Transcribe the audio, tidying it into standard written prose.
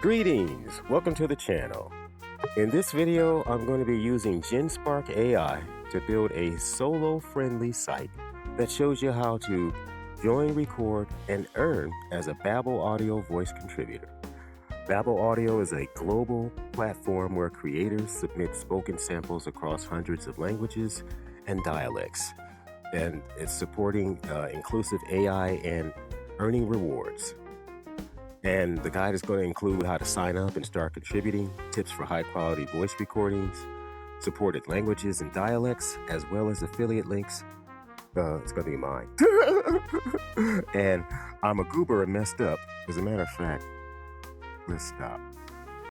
Greetings, welcome to the channel. In this video, I'm going to be using Genspark AI to build a solo-friendly site that shows you how to join, record, and earn as a Babel Audio Voice Contributor. Babel Audio is a global platform where creators submit spoken samples across hundreds of languages and dialects, and it's supporting inclusive AI and earning rewards. And the guide is going to include how to sign up and start contributing, tips for high-quality voice recordings, supported languages and dialects, as well as affiliate links. It's going to be mine. And I'm a goober and messed up. As a matter of fact, let's stop.